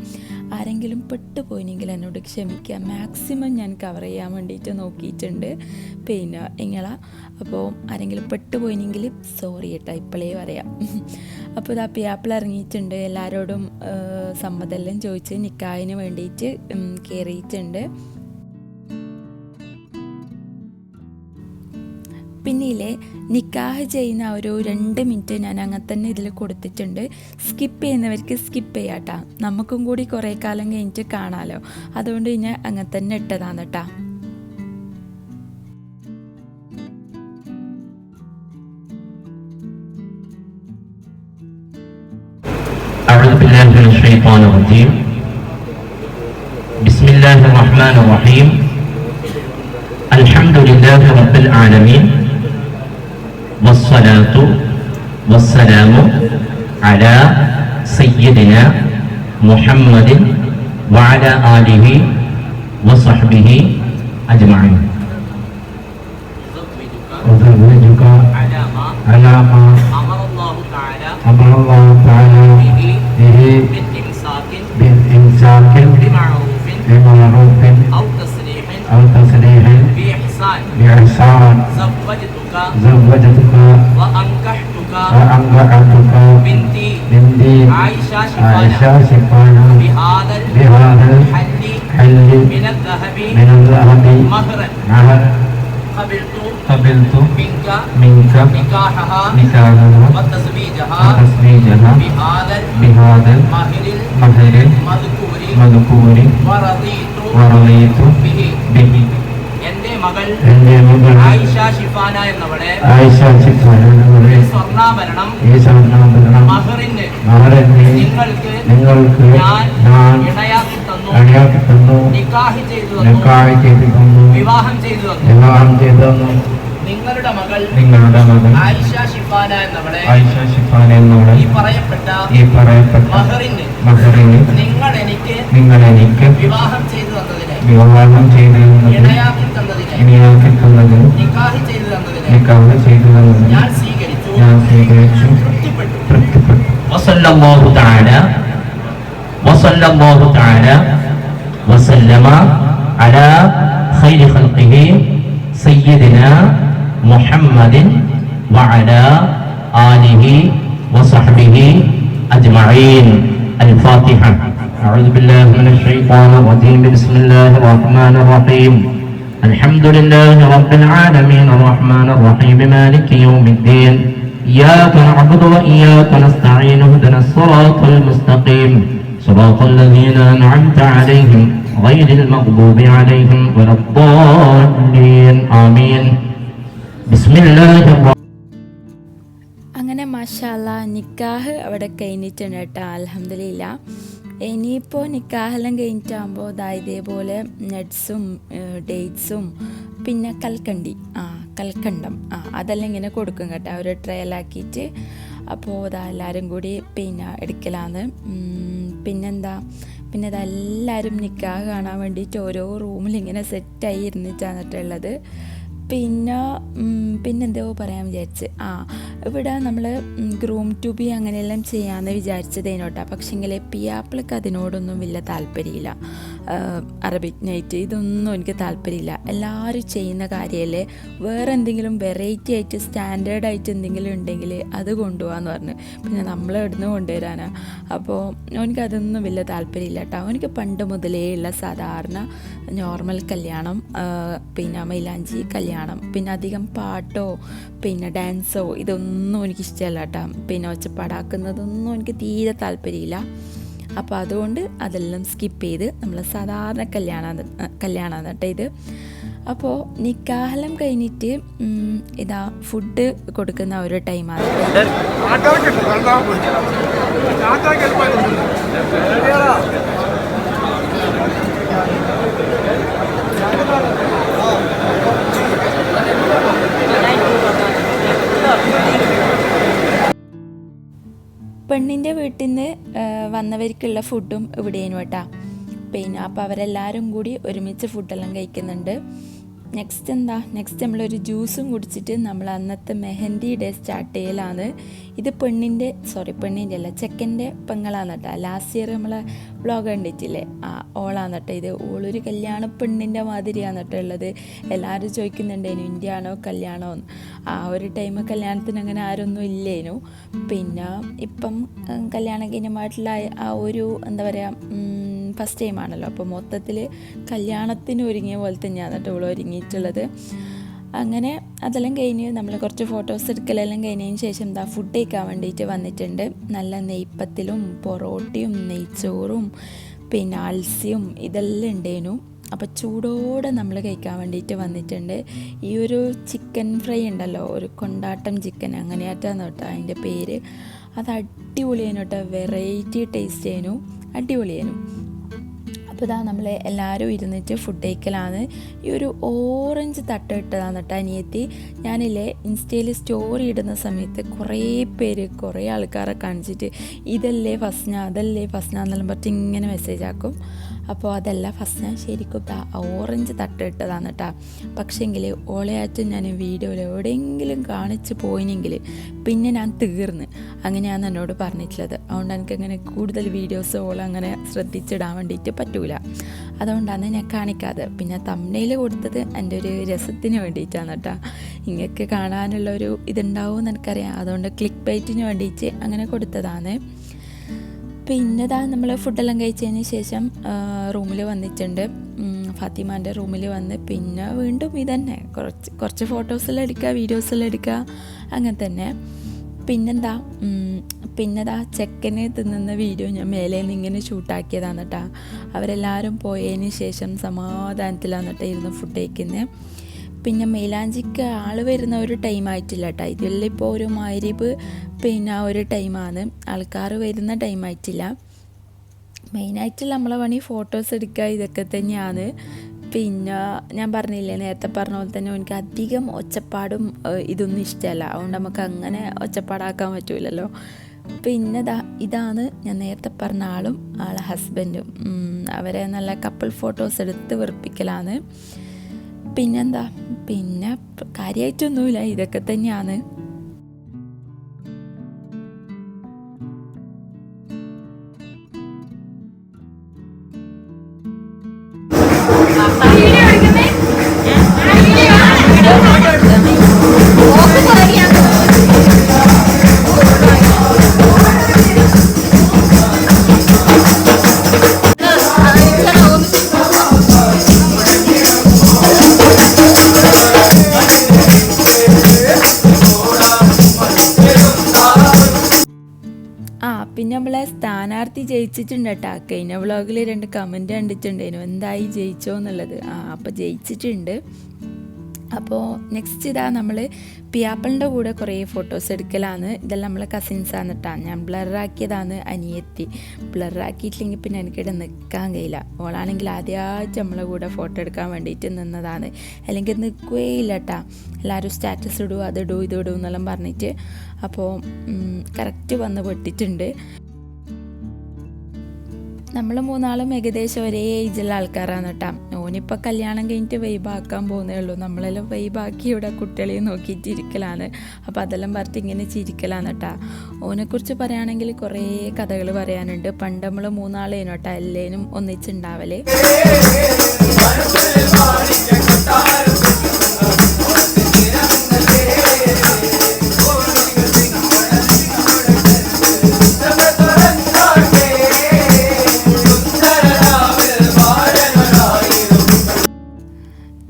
ആരെങ്കിലും പെട്ടുപോയിനെങ്കിൽ എന്നോട് ക്ഷമിക്കുക. മാക്സിമം ഞാൻ കവർ ചെയ്യാൻ വേണ്ടിയിട്ട് നോക്കിയിട്ടുണ്ട്. പിന്നെ അപ്പോൾ ആരെങ്കിലും പെട്ടുപോയിനെങ്കിൽ സോറി കേട്ടോ, ഇപ്പോഴേ പറയാം. അപ്പോൾ പിയാപ്പിൾ ഇറങ്ങിയിട്ടുണ്ട്, എല്ലാവരോടും സമ്മതമെല്ലാം ചോദിച്ച് നിക്കാഹിന് വേണ്ടിയിട്ട് കയറിയിട്ടുണ്ട്. പിന്നിലെ നിക്കാഹ് ചെയ്യുന്ന ഒരു 2 മിനിറ്റ് ഞാൻ അങ്ങനെ തന്നെ ഇതിൽ കൊടുത്തിട്ടുണ്ട്. സ്കിപ്പ് ചെയ്യുന്നവർക്ക് സ്കിപ്പ് ചെയ്യാം കേട്ടോ, നമുക്കും കൂടി കുറേ കാലം കഴിഞ്ഞിട്ട് കാണാമല്ലോ. അതുകൊണ്ട് ഞാൻ അങ്ങനെ തന്നെ ഇട്ടതാണ് കേട്ടോ. أعوذ بالله من الشيطان الرجيم. بسم الله الرحمن الرحيم. الحمد لله رب العالمين والصلاة والسلام على سيدنا محمد وعلى آله وصحبه أجمعين. أزوجك على ما أمر الله تعالى به بالإمساك بمعروف أو تسريح بإحسان زوجتك وأنكحتك بنتي عائشة شفانا بهذا الحل من الذهب مهرا قبلت منك نكاحها وتزويجها بهذا المهر المذكور ورضيت به. എന്റെ മകൾ ആയിഷ ഷിഫാന എന്നവളെ ഈ സ്വർണ്ണാഭരണം മഹറിന് നിങ്ങൾക്ക് ഞാൻ ഇണയാക്കി തന്നു, നിക്കാഹ് ചെയ്തു തന്നു, വിവാഹം ചെയ്തു തന്നു. നിങ്ങളുടെ മകൾ ആയിഷ ഷിഫാന എന്നവളെ ഈ പറയപ്പെട്ട മഹറിന് നിങ്ങൾ എനിക്ക് വിവാഹം ചെയ്തു തന്നതിന് ഇണയാക്കി തന്നതിന് നിക്കാഹ് ചെയ്തു തന്നതിന് ഞാൻ സ്വീകരിച്ചു തൃപ്തിപ്പെട്ടു. വസല്ലല്ലാഹു തആല വസല്ലമ അലാ ഖൈരി ഖൽഖിഹി സയ്യിദിനാ മുഹമ്മദിൻ വഅലാ ആലിഹി വസഹ്ബിഹി أجمعين. الفاتحة. أعوذ بالله من الشيطان الرجيم. بسم الله الرحمن الرحيم. الحمد لله رب العالمين الرحمن الرحيم مالك يوم الدين. إياك نعبد وإياك نستعين. اهدنا الصراط المستقيم صراط الذين أنعمت عليهم غير المغضوب عليهم ولا الضالين. آمين. بسم الله الرحمن. അങ്ങനെ മാഷാല്ലാ നിക്കാഹ് അവിടെ കഴിഞ്ഞിട്ടുണ്ട് കേട്ടോ, അൽഹംദുലില്ലാ. ഇനിയിപ്പോൾ നിക്കാഹെല്ലാം കഴിഞ്ഞിട്ടാകുമ്പോൾ ഇതേപോലെ നട്ട്സും ഡേറ്റ്സും പിന്നെ കൽക്കണ്ടം അതെല്ലാം ഇങ്ങനെ കൊടുക്കും കേട്ടോ, ഒരു ട്രയലാക്കിയിട്ട്. അപ്പോൾ എല്ലാവരും കൂടി പിന്നെ എടുക്കലാന്ന്. പിന്നെ ഇതെല്ലാവരും നിക്കാഹ് കാണാൻ വേണ്ടിയിട്ട് ഓരോ റൂമിൽ ഇങ്ങനെ സെറ്റായി ഇരുന്നിട്ടാണ് കേട്ടുള്ളത്. പിന്നെന്തോ പറയാൻ വിചാരിച്ച് ഇവിടെ നമ്മൾ ഗ്രൂം ടു ബി അങ്ങനെയെല്ലാം ചെയ്യാമെന്ന് വിചാരിച്ചതേനോട്ടാ. പക്ഷേങ്കിൽ പിയാപ്പിൾക്ക് അതിനോടൊന്നും വലിയ താല്പര്യമില്ല. അറബിക് നൈറ്റ് ഇതൊന്നും എനിക്ക് താല്പര്യമില്ല. എല്ലാവരും ചെയ്യുന്ന കാര്യമല്ലേ, വേറെ എന്തെങ്കിലും വെറൈറ്റി ആയിട്ട് സ്റ്റാൻഡേർഡ് ആയിട്ട് എന്തെങ്കിലും ഉണ്ടെങ്കിൽ അത് കൊണ്ടുപോകാമെന്ന് പറഞ്ഞു. പിന്നെ നമ്മൾ എവിടുന്ന് കൊണ്ടുവരാനാ? അപ്പോൾ എനിക്കതൊന്നും വലിയ താല്പര്യമില്ല കേട്ടോ. എനിക്ക് പണ്ട് മുതലേ ഉള്ള സാധാരണ നോർമൽ കല്യാണം, പിന്നെ മൈലാഞ്ചി കല്യാണം, പിന്നെ അധികം പാട്ടോ പിന്നെ ഡാൻസോ ഇതൊന്നും എനിക്കിഷ്ടമല്ല കേട്ടോ. പിന്നെ ഒച്ചപ്പാടാക്കുന്നതൊന്നും എനിക്ക് തീരെ താല്പര്യമില്ല. അപ്പോൾ അതുകൊണ്ട് അതെല്ലാം സ്കിപ്പ് ചെയ്ത് നമ്മൾ സാധാരണ കല്യാണമാണ് കേട്ടോ ഇത്. അപ്പോൾ നിക്കാഹെല്ലാം കഴിഞ്ഞിട്ട് ഇതാ ഫുഡ് കൊടുക്കുന്ന ഒരു ടൈമാണ്. പെണ്ണിൻ്റെ വീട്ടിൽ നിന്ന് വന്നവർക്കുള്ള ഫുഡും ഇവിടെയാണ് കേട്ടോ. പിന്നെ അപ്പോൾ അവരെല്ലാവരും കൂടി ഒരുമിച്ച് ഫുഡെല്ലാം കഴിക്കുന്നുണ്ട്. നെക്സ്റ്റ് നമ്മളൊരു ജ്യൂസും കുടിച്ചിട്ട് നമ്മൾ അന്നത്തെ മെഹന്തി ഡേ സ്റ്റാർട്ട് ചെയ്യലാണ്. ഇത് പെണ്ണിൻ്റെ അല്ല ചെക്കൻ്റെ പെങ്ങളാണ് കേട്ടോ. ലാസ്റ്റ് ഇയർ നമ്മളെ വ്ളോഗ് കണ്ടിട്ടില്ലേ, ഓളാണ് കേട്ടോ ഇത്. ഓളൊരു കല്യാണ പെണ്ണിൻ്റെ മാതിരിയാണ് കേട്ടോ ഉള്ളത്. എല്ലാവരും ചോദിക്കുന്നുണ്ടേനു ഇന്ത്യയാണോ കല്യാണമോ എന്ന്. ആ ഒരു ടൈം കല്യാണത്തിന് അങ്ങനെ ആരൊന്നും ഇല്ലേനു. പിന്നെ ഇപ്പം കല്യാണം കഴിഞ്ഞമായിട്ടുള്ള ആ ഒരു എന്താ പറയുക ഫസ്റ്റ് ടൈമാണല്ലോ. അപ്പോൾ മൊത്തത്തിൽ കല്യാണത്തിന് ഒരുങ്ങിയ പോലെ തന്നെയാണ് കേട്ടോ ഇവൾ ഒരുങ്ങിയിട്ടുള്ളത്. അങ്ങനെ അതെല്ലാം കഴിഞ്ഞ് നമ്മൾ കുറച്ച് ഫോട്ടോസ് എടുക്കലെല്ലാം കഴിഞ്ഞതിന് ശേഷം ഫുഡ് കഴിക്കാൻ വേണ്ടിയിട്ട് വന്നിട്ടുണ്ട്. നല്ല നെയ്പ്പത്തിലും പൊറോട്ടയും നെയ്ച്ചോറും പിന്നെ അൽസിയും ഇതെല്ലാം ഉണ്ടേനു. അപ്പോൾ ചൂടോടെ നമ്മൾ കഴിക്കാൻ വേണ്ടിയിട്ട് വന്നിട്ടുണ്ട്. ഈ ഒരു ചിക്കൻ ഫ്രൈ ഉണ്ടല്ലോ, ഒരു കൊണ്ടാട്ടം ചിക്കൻ അങ്ങനെയായിട്ടാണ് കേട്ടോ അതിൻ്റെ പേര്. അത് അടിപൊളിയേനു കേട്ടോ, വെറൈറ്റി ടേസ്റ്റ് ചെയ്യുന്നു, അടിപൊളിയേനു. അപ്പോൾ നമ്മൾ എല്ലാവരും ഇരുന്നിട്ട് ഫുഡ് കഴിക്കലാണ്. ഈ ഒരു ഓറഞ്ച് തട്ട് ഇട്ടതാണ് കേട്ടോ അനിയത്തി. ഞാനില്ലേ ഇൻസ്റ്റയിൽ സ്റ്റോറി ഇടുന്ന സമയത്ത് കുറേ ആൾക്കാരെ കാണിച്ചിട്ട് ഇതല്ലേ ഫസ്ന എന്നെല്ലാം പറഞ്ഞിട്ട് ഇങ്ങനെ മെസ്സേജ് ആക്കും. അപ്പോൾ അതല്ല ഫസ്ന, ശരിക്കും ഓറഞ്ച് തട്ട് ഇട്ടതാണ് കേട്ടോ. പക്ഷേങ്കിൽ ഓളയാറ്റും ഞാൻ വീഡിയോയിൽ എവിടെയെങ്കിലും കാണിച്ച് പോയിനെങ്കിൽ പിന്നെ ഞാൻ തീർന്ന് അങ്ങനെയാണ് എന്നോട് പറഞ്ഞിട്ടുള്ളത്. അതുകൊണ്ട് എനിക്കങ്ങനെ കൂടുതൽ വീഡിയോസ് ഓളങ്ങനെ ശ്രദ്ധിച്ചിടാൻ വേണ്ടിയിട്ട് പറ്റൂല. അതുകൊണ്ടാണ് ഞാൻ കാണിക്കാതെ. പിന്നെ തംബ്നെയിൽ കൊടുത്തത് എൻ്റെ ഒരു രസത്തിന് വേണ്ടിയിട്ടാണ് കേട്ടോ. ഇങ്ങക്ക് കാണാനുള്ളൊരു ഇതുണ്ടാവും എനിക്കറിയാം. അതുകൊണ്ട് ക്ലിക്ക് ബൈറ്റിന് വേണ്ടിയിട്ട് അങ്ങനെ കൊടുത്തതാണ്. പിന്നെ നമ്മൾ ഫുഡെല്ലാം കഴിച്ചതിന് ശേഷം റൂമിൽ വന്നിട്ടുണ്ട്. ഫാത്തിമാൻ്റെ റൂമിൽ വന്ന് പിന്നെ വീണ്ടും ഇതന്നെ കുറച്ച് ഫോട്ടോസെല്ലാം എടുക്കുക, വീഡിയോസെല്ലാം എടുക്കുക, അങ്ങനെ തന്നെ. പിന്നെന്താ ചെക്കന് തിന്നുന്ന വീഡിയോ ഞാൻ മേലെ നിന്ന് ഇങ്ങനെ ഷൂട്ടാക്കിയതാണ് കേട്ടോ. അവരെല്ലാവരും പോയതിന് ശേഷം സമാധാനത്തിലാണ് കേട്ടോ ഇരുന്ന് ഫുഡ് കഴിക്കുന്നത്. പിന്നെ മൈലാഞ്ചിക്ക് ആൾ വരുന്ന ഒരു ടൈം ആയിട്ടില്ല കേട്ടോ. ഇതിൽ ഇപ്പോൾ ഒരു മഗ്‌രിബ് പിന്നെ ഒരു ടൈമാണ്, ആൾക്കാർ വരുന്ന ടൈം ആയിട്ടില്ല. മെയിനായിട്ട് നമ്മളെ പണി ഫോട്ടോസ് എടുക്കുക ഇതൊക്കെ തന്നെയാണ്. പിന്നെ ഞാൻ പറഞ്ഞില്ലേ നേരത്തെ പറഞ്ഞ പോലെ തന്നെ എനിക്ക് അധികം ഒച്ചപ്പാടും ഇതൊന്നും ഇഷ്ടമല്ല. അതുകൊണ്ട് നമുക്ക് അങ്ങനെ ഒച്ചപ്പാടാക്കാൻ പറ്റൂലല്ലോ. പിന്നെ ഇതാണ് ഞാൻ നേരത്തെ പറഞ്ഞ ആളെ ഹസ്ബൻഡും. അവരെ നല്ല കപ്പിൾ ഫോട്ടോസ് എടുത്ത് വെറുപ്പിക്കലാണ്. പിന്നെ കാര്യമായിട്ടൊന്നുമില്ല, ഇതൊക്കെ തന്നെയാണ്. സ്ഥാനാർത്ഥി ജയിച്ചിട്ടുണ്ട് കേട്ടോ. കഴിഞ്ഞ വ്ളോഗിൽ 2 കമൻറ്റ് കണ്ടിട്ടുണ്ടായിരുന്നു എന്തായി ജയിച്ചോ എന്നുള്ളത്. അപ്പോൾ ജയിച്ചിട്ടുണ്ട്. അപ്പോൾ നെക്സ്റ്റ് ഇതാ നമ്മൾ പിയാപ്പിളിൻ്റെ കൂടെ കുറേ ഫോട്ടോസ് എടുക്കലാണ്. ഇതെല്ലാം നമ്മളെ കസിൻസാണ് കേട്ടോ. ഞാൻ ബ്ലറാക്കിയതാണ് അനിയത്തി. ബ്ലറാക്കിയിട്ടില്ലെങ്കിൽ പിന്നെ എനിക്കിവിടെ നിൽക്കാൻ കഴിയില്ല. ഓളാണെങ്കിൽ ആദ്യമായിട്ട് നമ്മളെ കൂടെ ഫോട്ടോ എടുക്കാൻ വേണ്ടിയിട്ട് നിന്നതാണ്. അല്ലെങ്കിൽ നിൽക്കുകയേ ഇല്ല കേട്ടോ. എല്ലാവരും സ്റ്റാറ്റസ് ഇടൂ, അതിടൂ ഇതിടൂ എന്നെല്ലാം പറഞ്ഞിട്ട്. അപ്പോൾ കറക്റ്റ് വന്ന് പെട്ടിട്ടുണ്ട്. നമ്മൾ 3 ഏകദേശം ഒരേ ഏജുള്ള ആൾക്കാരാണ് കേട്ടോ. ഓനിപ്പോൾ കല്യാണം കഴിഞ്ഞിട്ട് വൈബാക്കാൻ പോകുന്നേ ഉള്ളൂ. നമ്മളെല്ലാം വൈബാക്കി ഇവിടെ കുട്ടികളെ നോക്കിയിട്ട് ഇരിക്കലാണ്. അപ്പോൾ അതെല്ലാം പറഞ്ഞിട്ട് ഇങ്ങനെ ചിരിക്കലാണ് കേട്ടോ. ഓനെക്കുറിച്ച് പറയുകയാണെങ്കിൽ കുറേ കഥകൾ പറയാനുണ്ട്. പണ്ട് നമ്മൾ 3 കേട്ടോ എല്ലാവരും ഒന്നിച്ചുണ്ടാവല്.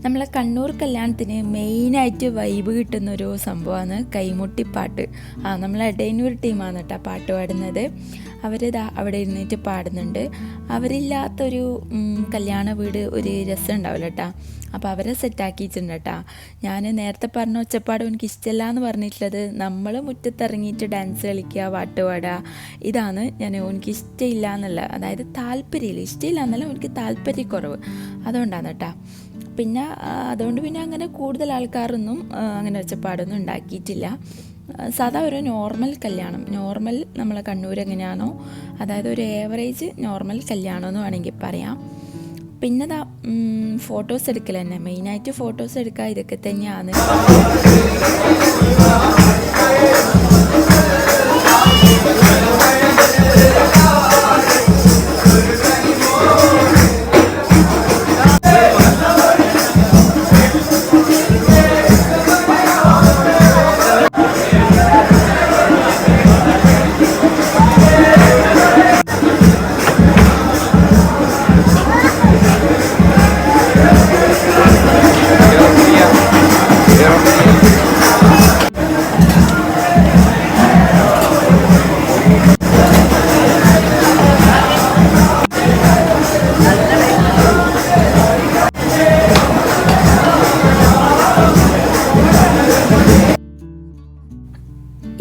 നമ്മളെ കണ്ണൂർ കല്യാണത്തിന് മെയിനായിട്ട് വൈബ് കിട്ടുന്നൊരു സംഭവമാണ് കൈമുട്ടിപ്പാട്ട്. നമ്മളെ എടയന്നൂർ ടീമാണ് കേട്ടോ പാട്ട് പാടുന്നത്. അവരിതാ അവിടെ ഇരുന്നിട്ട് പാടുന്നുണ്ട്. അവരില്ലാത്തൊരു കല്യാണ വീട് ഒരു രസം ഉണ്ടാവില്ല കേട്ടോ. അപ്പോൾ അവരെ സെറ്റാക്കിയിട്ടുണ്ട് കേട്ടോ. ഞാൻ നേരത്തെ പറഞ്ഞ ഒച്ചപ്പാടും എനിക്ക് ഇഷ്ടമല്ല എന്ന് പറഞ്ഞിട്ടുള്ളത് നമ്മൾ മുറ്റത്തിറങ്ങിയിട്ട് ഡാൻസ് കളിക്കുക, പാട്ട് പാടുക, ഇതാണ് എനിക്ക് ഇഷ്ടമില്ല എന്നല്ല. അതായത് താല്പര്യമില്ല, ഇഷ്ടമില്ല എന്നല്ല, എനിക്ക് താല്പര്യക്കുറവ്, അതുകൊണ്ടാണ് കേട്ടോ. പിന്നെ അതുകൊണ്ട് പിന്നെ അങ്ങനെ കൂടുതൽ ആൾക്കാരൊന്നും അങ്ങനെ ഒച്ചപ്പാടൊന്നും ഉണ്ടാക്കിയിട്ടില്ല. സാധാ ഒരു നോർമൽ കല്യാണം, നോർമൽ നമ്മളെ കണ്ണൂർ എങ്ങനെയാണോ അതായത് ഒരു ഏവറേജ് നോർമൽ കല്യാണം എന്ന് വേണമെങ്കിൽ പറയാം. പിന്നെ ഫോട്ടോസ് എടുക്കൽ തന്നെ, മെയിനായിട്ട് ഫോട്ടോസ് എടുക്കുക, ഇതൊക്കെ തന്നെയാണ്.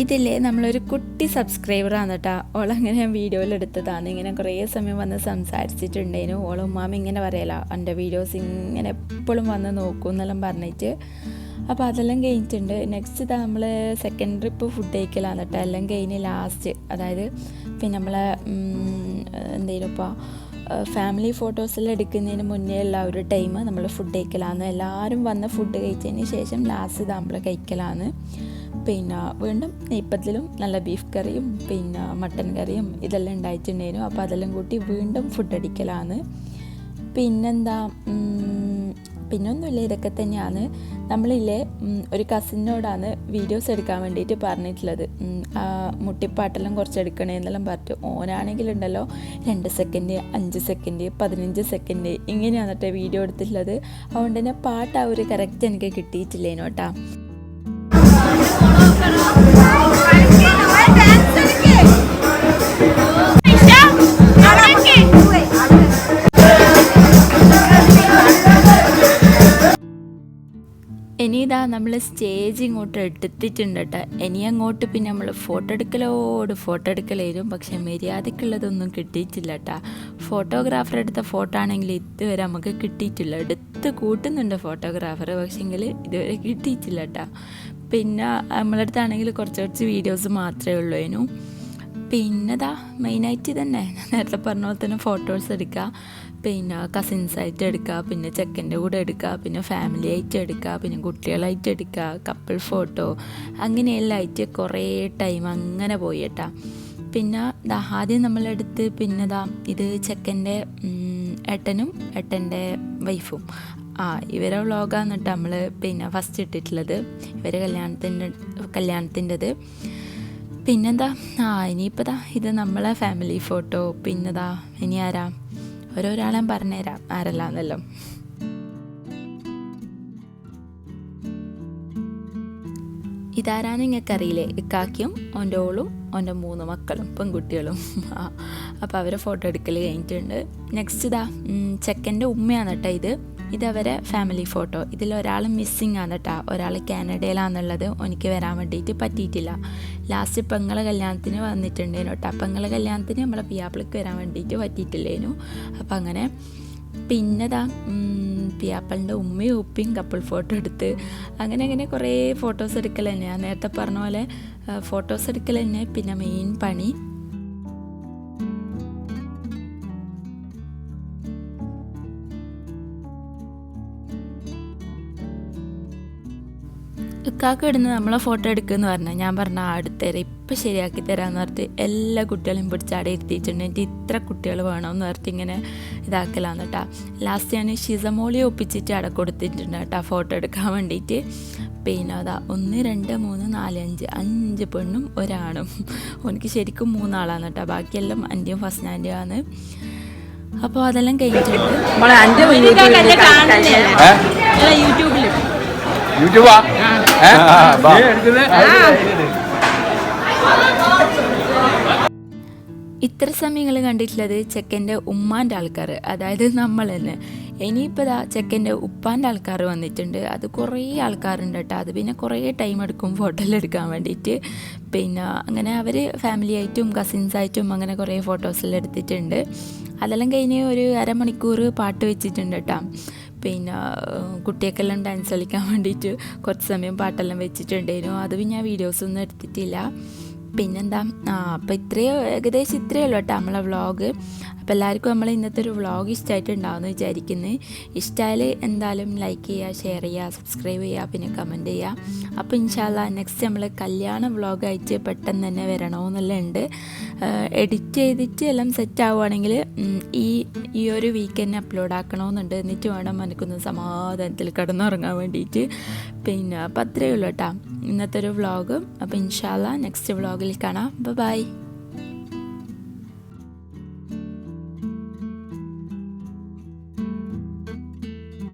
ഇതില്ലേ നമ്മളൊരു കുട്ടി സബ്സ്ക്രൈബറാണ് കേട്ടോ. ഓളങ്ങനെ ഞാൻ വീഡിയോയിലെടുത്തതാണ്. ഇങ്ങനെ കുറേ സമയം വന്ന് സംസാരിച്ചിട്ടുണ്ടേനു. ഓളെ ഉമ്മാമ ഇങ്ങനെ പറയല, എൻ്റെ വീഡിയോസ് ഇങ്ങനെ എപ്പോഴും വന്ന് നോക്കും എന്നെല്ലാം പറഞ്ഞിട്ട്. അപ്പോൾ അതെല്ലാം കഴിഞ്ഞിട്ടുണ്ട്. നെക്സ്റ്റ് ഇതാ നമ്മൾ സെക്കൻഡ് ട്രിപ്പ് ഫുഡ് കഴിക്കലാണ് കേട്ടോ. എല്ലാം കഴിഞ്ഞ് ലാസ്റ്റ്, അതായത് പിന്നെ നമ്മളെ എന്തെങ്കിലും ഇപ്പോൾ ഫാമിലി ഫോട്ടോസെല്ലാം എടുക്കുന്നതിന് മുന്നേ ഉള്ള ഒരു ടൈം നമ്മൾ ഫുഡ് കഴിക്കലാണ്. എല്ലാവരും വന്ന് ഫുഡ് കഴിച്ചതിന് ശേഷം ലാസ്റ്റ് ഇത് നമ്മൾ കഴിക്കലാണ്. പിന്നെ വീണ്ടും നെയ്പ്പത്തിലും നല്ല ബീഫ് കറിയും പിന്നെ മട്ടൻ കറിയും ഇതെല്ലാം ഉണ്ടായിട്ടുണ്ടായിരുന്നു. അപ്പോൾ അതെല്ലാം കൂട്ടി വീണ്ടും ഫുഡ് അടിക്കലാണ്. പിന്നെന്താ, പിന്നൊന്നുമില്ല, ഇതൊക്കെ തന്നെയാണ്. നമ്മളില്ലേ ഒരു കസിനോടാണ് വീഡിയോസ് എടുക്കാൻ വേണ്ടിയിട്ട് പറഞ്ഞിട്ടുള്ളത്. മുട്ടിപ്പാട്ടെല്ലാം കുറച്ച് എടുക്കണേ എന്നെല്ലാം പറഞ്ഞു. ഓനാണെങ്കിലുണ്ടല്ലോ 2 സെക്കൻഡ്, 5 സെക്കൻഡ്, 15 സെക്കൻഡ് ഇങ്ങനെയാണ് കേട്ടോ വീഡിയോ എടുത്തിട്ടുള്ളത്. അതുകൊണ്ട് തന്നെ പാട്ട് ആ ഒരു കറക്റ്റ് എനിക്ക് കിട്ടിയിട്ടില്ലേനോ കേട്ടോ. ഇനി ഇതാ നമ്മൾ സ്റ്റേജ് ഇങ്ങോട്ട് എടുത്തിട്ടുണ്ട് കേട്ടോ. ഇനി അങ്ങോട്ട് പിന്നെ നമ്മൾ ഫോട്ടോ എടുക്കലായിരുന്നു. പക്ഷെ മര്യാദക്കുള്ളതൊന്നും കിട്ടിയിട്ടില്ല കേട്ടോ. ഫോട്ടോഗ്രാഫർ എടുത്ത ഫോട്ടോ ആണെങ്കിൽ ഇതുവരെ നമുക്ക് കിട്ടിയിട്ടില്ല. എടുത്ത് കൂട്ടുന്നുണ്ട് ഫോട്ടോഗ്രാഫർ, പക്ഷെങ്കിൽ ഇതുവരെ കിട്ടിയിട്ടില്ല കേട്ടോ. പിന്നെ നമ്മളടുത്താണെങ്കിൽ കുറച്ച് വീഡിയോസ് മാത്രമേ ഉള്ളൂ. പിന്നെ മെയിനായിട്ട് തന്നെ നേരത്തെ പറഞ്ഞ പോലെ തന്നെ ഫോട്ടോസ് എടുക്കുക, പിന്നെ കസിൻസായിട്ട് എടുക്കുക, പിന്നെ ചെക്കൻ്റെ കൂടെ എടുക്കുക, പിന്നെ ഫാമിലി ആയിട്ട് എടുക്കുക, പിന്നെ കുട്ടികളായിട്ട് എടുക്കുക, കപ്പിൾ ഫോട്ടോ, അങ്ങനെയെല്ലാം ആയിട്ട് കുറേ ടൈം അങ്ങനെ പോയി കേട്ടോ. പിന്നെ ആദ്യം നമ്മളെടുത്ത് പിന്നെ ഇത് ചെക്കൻ്റെ ഏട്ടനും ഏട്ടൻ്റെ വൈഫും ഇവരെ വ്ളോഗാണ് കേട്ടോ നമ്മൾ പിന്നെ ഫസ്റ്റ് ഇട്ടിട്ടുള്ളത്, ഇവരെ കല്യാണത്തിൻ്റെത്. പിന്നെന്താ ഇനിയിപ്പോൾ ഇത് നമ്മളെ ഫാമിലി ഫോട്ടോ. പിന്നെന്താ ഇനി ആരാ, ഓരോരാളെ പറഞ്ഞുതരാം ആരല്ലാന്നല്ലോ. ഇതാരാന്ന് നിങ്ങൾക്ക് അറിയില്ലേ? ഇക്കാക്കിയും ഓൻ്റെ ഓളും ഓൻ്റെ 3 മക്കളും പെൺകുട്ടികളും. അപ്പോൾ അവരെ ഫോട്ടോ എടുക്കൽ കഴിഞ്ഞിട്ടുണ്ട്. നെക്സ്റ്റ് ഇതാ ചെക്കൻ്റെ ഉമ്മയാണ് കേട്ടോ ഇതവരെ ഫാമിലി ഫോട്ടോ. ഇതിലൊരാൾ മിസ്സിങ് ആണ് കേട്ടോ. ഒരാൾ കാനഡയിലാണെന്നുള്ളത് എനിക്ക് വരാൻ വേണ്ടിയിട്ട് പറ്റിയിട്ടില്ല. ലാസ്റ്റ് പെങ്ങളെ കല്യാണത്തിന് വന്നിട്ടുണ്ടേനു കേട്ടോ. പെങ്ങളെ കല്യാണത്തിന് നമ്മളെ പിയാപ്പിളക്ക് വരാൻ വേണ്ടിയിട്ട് പറ്റിയിട്ടില്ലേനു. അപ്പം അങ്ങനെ പിന്നെതാ പിയാപ്പിളിൻ്റെ ഉമ്മയും ഉപ്പയും കപ്പിൾ ഫോട്ടോ എടുത്ത് അങ്ങനെ കുറേ ഫോട്ടോസ് എടുക്കൽ തന്നെ. ഞാൻ നേരത്തെ പറഞ്ഞ പോലെ ഫോട്ടോസ് എടുക്കൽ തന്നെ പിന്നെ മെയിൻ പണി. ഇക്കാക്ക് ഇടുന്ന് നമ്മളെ ഫോട്ടോ എടുക്കുമെന്ന് പറഞ്ഞാൽ ഞാൻ പറഞ്ഞാൽ അടുത്തരാം ഇപ്പം ശരിയാക്കി തരാമെന്ന് പറഞ്ഞിട്ട് എല്ലാ കുട്ടികളെയും പിടിച്ച് അവിടെ ഇരുത്തിയിട്ടുണ്ട്. എനിക്ക് ഇത്ര കുട്ടികൾ വേണമെന്ന് പറഞ്ഞിട്ട് ഇങ്ങനെ ഇതാക്കലാന്ന് കേട്ടോ. ലാസ്റ്റ് ഞാൻ ഷിസമോളി ഒപ്പിച്ചിട്ട് അവിടെ കൊടുത്തിട്ടുണ്ട് കേട്ടോ ഫോട്ടോ എടുക്കാൻ വേണ്ടിയിട്ട്. പിന്നെ അതാ 1 2 3 4 5 പെണ്ണും ഒരാണും. എനിക്ക് ശരിക്കും 3 ആളാണ് കേട്ടോ. ബാക്കിയെല്ലാം അൻ്റെയും ഫസ്നാൻ്റെയും ആണ്. അപ്പോൾ അതെല്ലാം കഴിഞ്ഞിട്ടുണ്ട്. യൂട്യൂബാ ഇത്ര സമയങ്ങൾ കണ്ടിട്ടുള്ളത് ചെക്കൻ്റെ ഉമ്മാൻ്റെ ആൾക്കാർ, അതായത് നമ്മൾ തന്നെ. ഇനിയിപ്പോൾ ഇതാ ചെക്കൻ്റെ ഉപ്പാൻ്റെ ആൾക്കാർ വന്നിട്ടുണ്ട്. അത് കുറേ ആൾക്കാരുണ്ട് കേട്ടോ. അത് പിന്നെ കുറേ ടൈം എടുക്കും ഫോട്ടോയിൽ എടുക്കാൻ വേണ്ടിയിട്ട്. പിന്നെ അങ്ങനെ അവർ ഫാമിലി ആയിട്ടും കസിൻസായിട്ടും അങ്ങനെ കുറേ ഫോട്ടോസെല്ലാം എടുത്തിട്ടുണ്ട്. അതെല്ലാം കഴിഞ്ഞ് ഒരു അരമണിക്കൂർ പാട്ട് വെച്ചിട്ടുണ്ട് കേട്ടോ. പിന്നെ കുട്ടിയൊക്കെല്ലാം ഡാൻസ് കളിക്കാൻ വേണ്ടിയിട്ട് കുറച്ച് സമയം പാട്ടെല്ലാം വെച്ചിട്ടുണ്ടായിരുന്നു. അത് പിന്നെ ഞാൻ വീഡിയോസൊന്നും എടുത്തിട്ടില്ല. പിന്നെന്താ അപ്പോൾ ഏകദേശം ഇത്രയേ ഉള്ളൂ കേട്ടോ നമ്മളെ വ്ളോഗ്. അപ്പോൾ എല്ലാവർക്കും നമ്മൾ ഇന്നത്തെ ഒരു വ്ളോഗ് ഇഷ്ടമായിട്ടുണ്ടാവുമെന്ന് വിചാരിക്കുന്നത്. ഇഷ്ടമായാൽ എന്തായാലും ലൈക്ക് ചെയ്യുക, ഷെയർ ചെയ്യുക, സബ്സ്ക്രൈബ് ചെയ്യുക, പിന്നെ കമൻറ്റ് ചെയ്യുക. അപ്പോൾ ഇൻഷാല്ലാ നെക്സ്റ്റ് നമ്മൾ കല്യാണ വ്ളോഗ് അയച്ച് പെട്ടെന്ന് തന്നെ വരണമെന്നെല്ലാം ഉണ്ട്. എഡിറ്റ് ചെയ്തിട്ട് എല്ലാം സെറ്റ് ആവുകയാണെങ്കിൽ ഈ ഒരു വീക്കെൻഡ് അപ്ലോഡ് ആക്കണമെന്നുണ്ട്. എന്നിട്ട് വേണം എനിക്കൊന്ന് സമാധാനത്തിൽ കിടന്നുറങ്ങാൻ വേണ്ടിയിട്ട്. പിന്നെ അപ്പോൾ അത്രയേ ഉള്ളൂ കേട്ടോ ഇന്നത്തെ ഒരു വ്ളോഗ്. അപ്പോൾ ഇൻഷാല്ലാ നെക്സ്റ്റ് വ്ളോഗിൽ കാണാം. ബൈ.